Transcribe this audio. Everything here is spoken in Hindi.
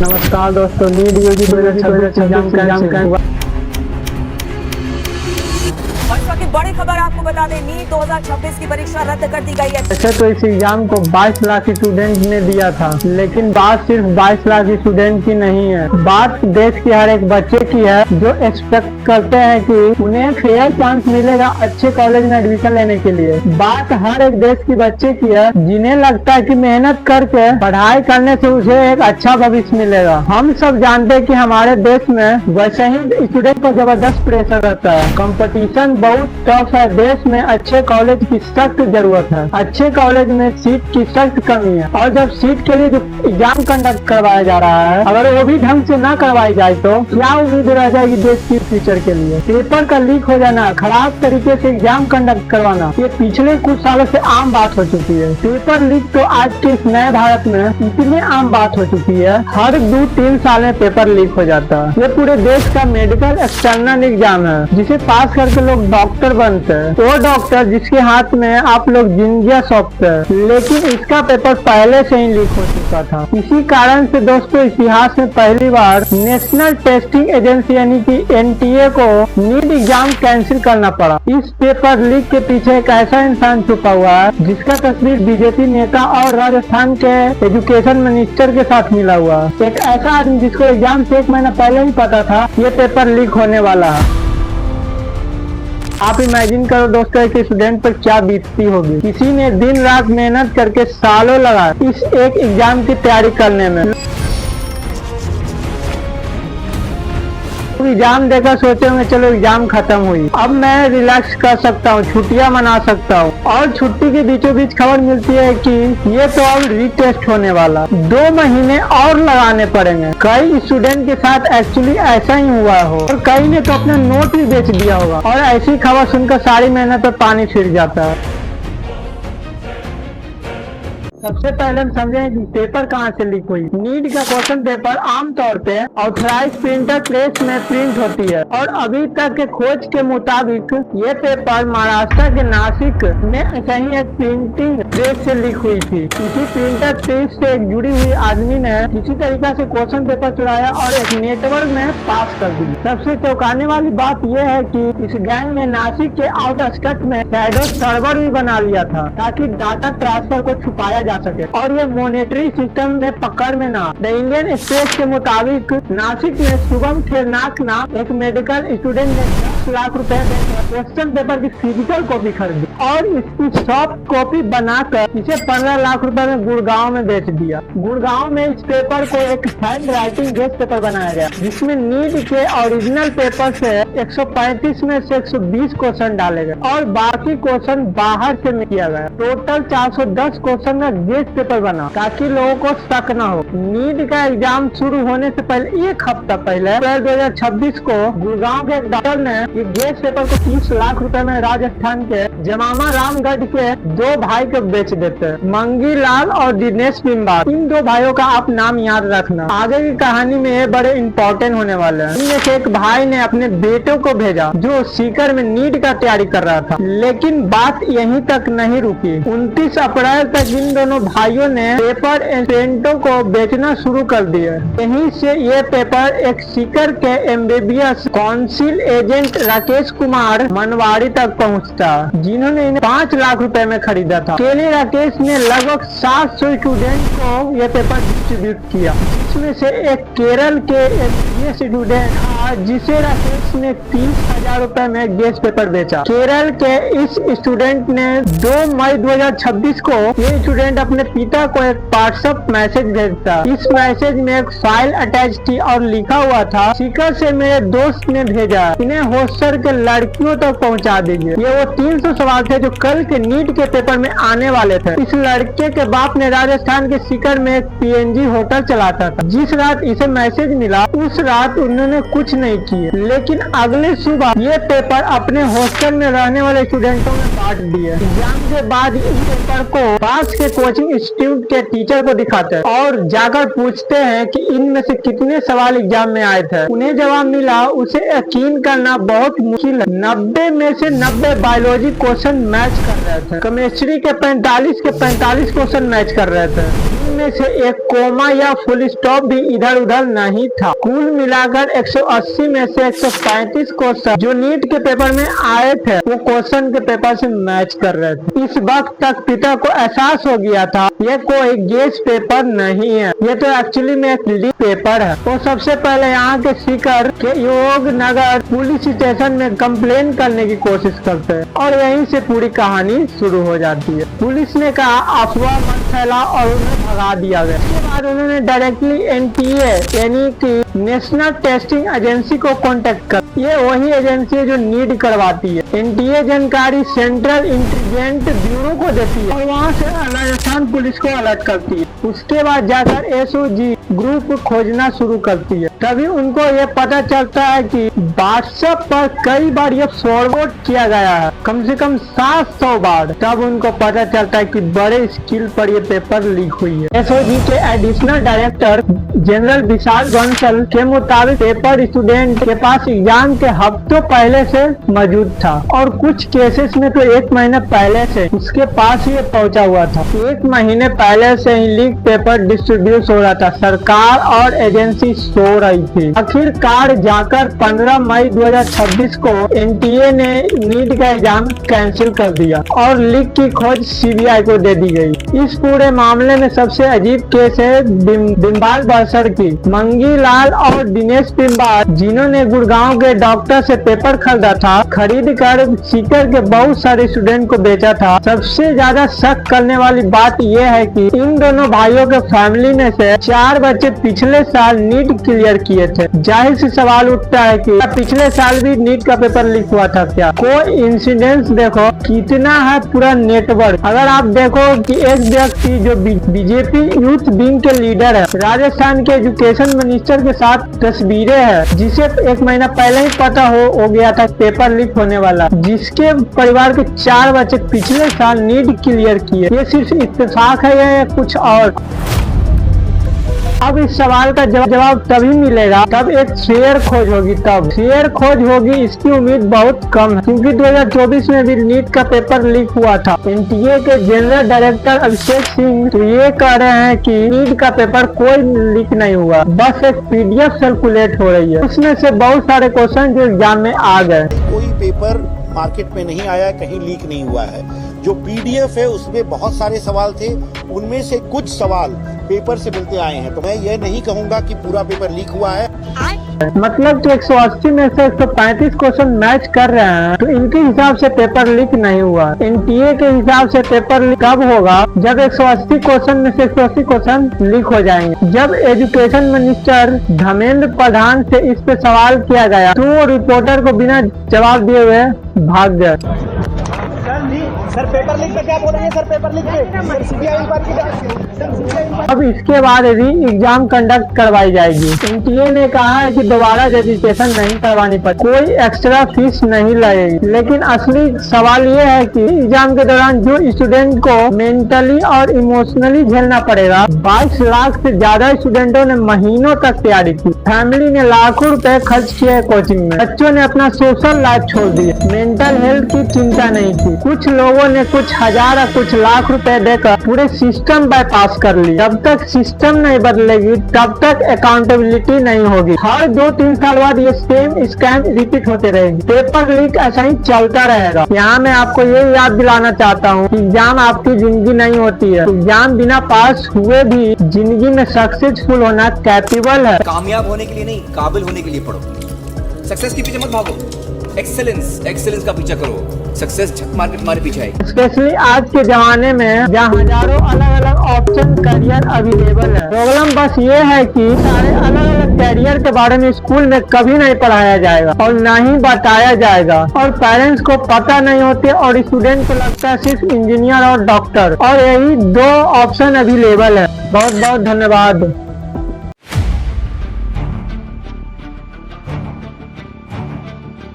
नमस्कार दोस्तों, नीट यूजी 2026 एग्जाम का वर्षा की बड़ी खबर आपको बता दें, नीट 2026 की परीक्षा रद्द कर दी गई है। वैसे तो इस एग्जाम को 22 लाख स्टूडेंट ने दिया था, लेकिन बात सिर्फ 22 लाख स्टूडेंट की नहीं है। बात देश के हर एक बच्चे की है जो एक्सपेक्ट करते हैं कि उन्हें फेयर चांस मिलेगा अच्छे कॉलेज में एडमिशन लेने के लिए। बात हर एक देश की बच्चे की है जिन्हें लगता है कि मेहनत करके पढ़ाई करने से उसे एक अच्छा भविष्य मिलेगा। हम सब जानते हैं कि हमारे देश में वैसे ही स्टूडेंट पर जबरदस्त प्रेशर रहता है, कंपटीशन बहुत टफ है। देश में अच्छे कॉलेज की सख्त जरूरत है, अच्छे कॉलेज में सीट की सख्त कमी है, और जब सीट के लिए जो एग्जाम कंडक्ट करवाया जा रहा है, अगर वो भी ढंग से न करवाई जाए तो क्या उम्मीद रह जाएगी देश की फ्यूचर के लिए। पेपर का लीक हो जाना, खराब तरीके से एग्जाम कंडक्ट करवाना, ये पिछले कुछ सालों से आम बात हो चुकी है। पेपर लीक तो आज के इस नए भारत में इतनी आम बात हो चुकी है, हर 2-3 साल में पेपर लीक हो जाता है। ये पूरे देश का मेडिकल एक्सटर्नल एग्जाम है जिसे पास करके लोग डॉक्टर बनते हैं। वो डॉक्टर जिसके हाथ में आप लोग जिंदगियां सौंपते हैं, लेकिन इसका पेपर पहले से ही लीक हो चुका था। इसी कारण से दोस्तों, इतिहास में पहली बार नेशनल टेस्टिंग एजेंसी यानी कि एनटीए को नीट एग्जाम कैंसिल करना पड़ा। इस पेपर लीक के पीछे एक ऐसा इंसान छुपा हुआ है जिसका तस्वीर बीजेपी नेता और राजस्थान के एजुकेशन मिनिस्टर के साथ मिला हुआ। एक ऐसा आदमी जिसको एग्जाम से 1 महीना पहले ही पता था ये पेपर लीक होने वाला है। आप इमेजिन करो दोस्तों कि स्टूडेंट पर क्या बीतती होगी। किसी ने दिन रात मेहनत करके सालों लगा इस एक एग्जाम की तैयारी करने में। एग्जाम देकर सोचे होंगे चलो एग्जाम खत्म हुई, अब मैं रिलैक्स कर सकता हूँ, छुट्टियां मना सकता हूँ, और छुट्टी के बीचों बीच खबर मिलती है कि ये तो अब रीटेस्ट होने वाला, 2 महीने और लगाने पड़ेंगे। कई स्टूडेंट के साथ एक्चुअली ऐसा ही हुआ हो, और कई ने तो अपना नोट भी बेच दिया होगा, और ऐसी खबर सुनकर सारी मेहनत पर पानी फिर जाता है। सबसे पहले हम समझें कि पेपर कहाँ से लीक हुई। नीट का क्वेश्चन पेपर आमतौर पे ऑथराइज प्रिंटर प्रेस में प्रिंट होती है, और अभी तक के खोज के मुताबिक ये पेपर महाराष्ट्र के नासिक में ऐसा ही एक प्रिंटिंग प्रेस से लीक हुई थी। इसी प्रिंटर प्रेस से एक जुड़ी हुई आदमी ने किसी तरीके से क्वेश्चन पेपर चुराया और एक नेटवर्क में पास कर दी। सबसे चौंकाने वाली बात यह है कि इस गैंग ने नासिक के आउटस्कर्ट में शैडो सर्वर भी बना लिया था ताकि डाटा ट्रांसफर को छुपाया जा सके, और ये मॉनेटरी सिस्टम में पकड़ में ना। द इंडियन एक्सप्रेस के मुताबिक नासिक में शुभम ठेरनाक नाम एक मेडिकल स्टूडेंट ने 10 लाख रुपए देकर क्वेश्चन पेपर की फिजिकल कॉपी खरीदी और इसकी सॉफ्ट कॉपी बनाकर इसे 15 लाख रुपए में गुड़गांव में बेच दिया। गुड़गांव में इस पेपर को एक हैंड राइटिंग गेस्ट पेपर बनाया गया जिसमें नीट के ओरिजिनल पेपर से 135 में से 120 क्वेश्चन डाले गए और बाकी क्वेश्चन बाहर से किया गया। टोटल 410 क्वेश्चन में गेस्ट पेपर बना ताकि लोगों को शक न हो। नीट का एग्जाम शुरू होने से पहले 1 हफ्ता पहले अप्रैल 2026 को गुड़गांव के एक डॉक्टर ने ये गेस्ट पेपर को 30 लाख रुपए में राजस्थान के जमामा रामगढ़ के 2 भाई को बेच देते हैं, मंगी लाल और दिनेश बिंबार। इन 2 भाइयों का आप नाम याद रखना, आगे की कहानी में ये बड़े इम्पोर्टेंट होने वाले हैं। इनमें से एक भाई ने अपने बेटों को भेजा जो सीकर में नीट का तैयारी कर रहा था, लेकिन बात यहीं तक नहीं रुकी। 29 अप्रैल तक इन दोनों भाइयों ने पेपर एजेंटों को बेचना शुरू कर दिया। यहीं से ये पेपर एक सीकर के MBBS council agent Rakesh Kumar Manwadi तक पहुंचता, जिन्होंने इन्हें 5 लाख रुपए में खरीदा था। केले राकेश ने लगभग 700 स्टूडेंट को ये पेपर डिस्ट्रीब्यूट किया, इसमें से एक केरल के एमबीबीएस स्टूडेंट जिसे राकेश ने 30,000 रुपए में गेस्ट पेपर बेचा। केरल के इस स्टूडेंट ने 2 मई 2026 को ये स्टूडेंट अपने पिता को एक व्हाट्सएप मैसेज भेजता। इस मैसेज में एक फाइल अटैच थी और लिखा हुआ था, सीकर से मेरे दोस्त ने भेजा, इन्हें हॉस्टल के लड़कियों तक पहुंचा दीजिए। ये वो 300 सवाल थे जो कल के नीट के पेपर में आने वाले थे। इस लड़के के बाप ने राजस्थान के सीकर में एक पीएनजी होटल चलाता था। जिस रात इसे मैसेज मिला उस रात उन्होंने कुछ नहीं किए, लेकिन अगले सुबह ये पेपर अपने हॉस्टल में रहने वाले स्टूडेंटों में बांट दिए। एग्जाम के बाद इस पेपर को पास के कोचिंग इंस्टीट्यूट के टीचर को दिखाते हैं और जाकर पूछते हैं कि इनमें से कितने सवाल एग्जाम में आए थे। उन्हें जवाब मिला उसे यकीन करना बहुत मुश्किल है, 90 में से 90 बायोलॉजी क्वेश्चन मैच कर रहे थे। केमिस्ट्री के 45 क्वेश्चन मैच कर रहे थे। जिनमें से एक कोमा या फुल स्टॉप भी इधर उधर नहीं था। कुल मिलाकर 180 में से 135 क्वेश्चन जो नीट के पेपर में आए थे वो क्वेश्चन के पेपर से मैच कर रहे थे। इस वक्त तक पिता को एहसास हो गया था ये कोई गेस पेपर नहीं है, ये तो एक्चुअली में एक लीक पेपर है। वो सबसे पहले यहाँ के सीकर के योग नगर पुलिस स्टेशन में कंप्लेन करने की कोशिश करते हैं और यहीं से पूरी कहानी शुरू हो जाती है। पुलिस ने कहा अफवाह मत फैला और उन्हें भगा दिया गया। उसके बाद उन्होंने डायरेक्टली एनटीए यानी कि नेशनल टेस्टिंग एजेंसी को कांटेक्ट कर। ये वही एजेंसी है जो नीट करवाती है। एनटीए जानकारी सेंट्रल इंटेलिजेंस ब्यूरो को देती है और वहाँ से राजस्थान पुलिस को अलर्ट करती है। उसके बाद जाकर एसओजी ग्रुप खोजना शुरू करती है। तभी उनको ये पता चलता है कि व्हाट्सएप पर कई बार ये फॉरवर्ड किया गया है, कम से कम 700 बार। तब उनको पता चलता है कि बड़े स्किल पर ये पेपर लीक हुई है। एसओजी के एडिशनल डायरेक्टर जनरल विशाल बंसल के मुताबिक पेपर स्टूडेंट के पास एग्जाम के हफ्तों पहले से मौजूद था और कुछ केसेस में तो 1 महीना पहले से उसके पास ही पहुंचा हुआ था। 1 महीने पहले से ही लीक पेपर डिस्ट्रीब्यूट हो रहा था। सरकार और एजेंसी सो रही थी। आखिरकार जाकर 15 मई 2026 को एनटीए ने नीट का एग्जाम कैंसिल कर दिया और लीक की खोज सीबीआई को दे दी गई। इस पूरे मामले में सबसे अजीब केस है बिम्बाल बरसर की। मंगी लाल और दिनेश बिम्बाल जिन्होंने गुड़गांव के डॉक्टर से पेपर खरीदा था, खरीद कर सीकर के बहुत सारे स्टूडेंट को बेचा था। सबसे ज्यादा शक करने वाली बात यह है कि इन दोनों भाइयों के फैमिली में से 4 बच्चे पिछले साल नीट क्लियर किए थे। जाहिर सी सवाल उठता है कि पिछले साल भी नीट का पेपर लीक हुआ था क्या? कोई इंसिडेंस देखो कितना है पूरा नेटवर्क। अगर आप देखो कि एक व्यक्ति जो बीजेपी यूथ विंग के लीडर है, राजस्थान के एजुकेशन मिनिस्टर के साथ तस्वीरें हैं, जिसे 1 महीना पहले ही पता हो गया था पेपर लीक होने वाला, जिसके परिवार के 4 बच्चे पिछले साल नीट क्लियर किए। ये सिर्फ इत्तेफाक है या कुछ और? अब इस सवाल का जवाब तभी मिलेगा तब एक फेयर खोज होगी। तब फेयर खोज होगी इसकी उम्मीद बहुत कम है, क्योंकि 2024 में भी नीट का पेपर लीक हुआ था। एनटीए के जनरल डायरेक्टर अभिषेक सिंह तो ये कह रहे हैं कि नीट का पेपर कोई लीक नहीं हुआ, बस एक पीडीएफ सर्कुलेट हो रही है, उसमें से बहुत सारे क्वेश्चन जो एग्जाम में आ गए। कोई पेपर मार्केट में नहीं आया, कहीं लीक नहीं हुआ है। जो पीडीएफ है उसमें बहुत सारे सवाल थे, उनमें से कुछ सवाल पेपर से मिलते आए हैं। तो मैं ये नहीं कहूँगा कि पूरा पेपर लीक हुआ है। मतलब कि 180 में से 135 क्वेश्चन मैच कर रहे हैं, तो इनके हिसाब से पेपर लीक नहीं हुआ। एनटीए के हिसाब से पेपर लीक कब होगा? जब 180 क्वेश्चन में से 180 क्वेश्चन लीक हो जाएंगे। जब एजुकेशन मिनिस्टर धर्मेंद्र प्रधान से इस पे सवाल किया गया तो वो रिपोर्टर को बिना जवाब दिए हुए भाग गए। सर पेपर लीक पे क्या बोलेंगे? सर पेपर लीक पे सीबीआई अब इसके बाद री एग्जाम कंडक्ट करवाई जाएगी। एनटीए ने कहा है कि दोबारा रजिस्ट्रेशन नहीं करवानी पड़े, कोई एक्स्ट्रा फीस नहीं लगेगी। लेकिन असली सवाल ये है कि एग्जाम के दौरान जो स्टूडेंट को मेंटली और इमोशनली झेलना पड़ेगा। 22 लाख से ज्यादा स्टूडेंटों ने महीनों तक तैयारी की, फैमिली ने लाखों रुपए खर्च किए कोचिंग में, बच्चों ने अपना सोशल लाइफ छोड़ दिया, मेंटल हेल्थ की चिंता नहीं की। कुछ लोगों ने कुछ हजार और कुछ लाख रुपए देकर पूरे सिस्टम बाईपास कर ली। जब तक सिस्टम नहीं बदलेगी तब तक अकाउंटेबिलिटी नहीं होगी। हर 2-3 साल बाद ये सेम स्कैम रिपीट होते रहेंगे। पेपर लीक ऐसा ही चलता रहेगा। यहाँ मैं आपको ये याद दिलाना चाहता हूँ, एग्जाम आपकी जिंदगी नहीं होती है। एग्जाम बिना पास हुए भी जिंदगी में सक्सेसफुल होना कैपेबल है। कामयाब होने के लिए नहीं, काबिल होने के लिए पढ़ो। सक्सेस के पीछे मत भागो, एक्सेलेंस का पीछा करो। सक्सेस छक मार के तुम्हारे पीछे आएगी। स्पेशली आज के जमाने में जहाँ हजारों अलग अलग ऑप्शन करियर अवेलेबल है। प्रॉब्लम बस ये है कि सारे अलग अलग करियर के बारे में स्कूल में कभी नहीं पढ़ाया जाएगा और न ही बताया जाएगा, और पेरेंट्स को पता नहीं होते और स्टूडेंट को लगता है सिर्फ इंजीनियर और डॉक्टर, और यही 2 ऑप्शन अवेलेबल है। बहुत बहुत धन्यवाद।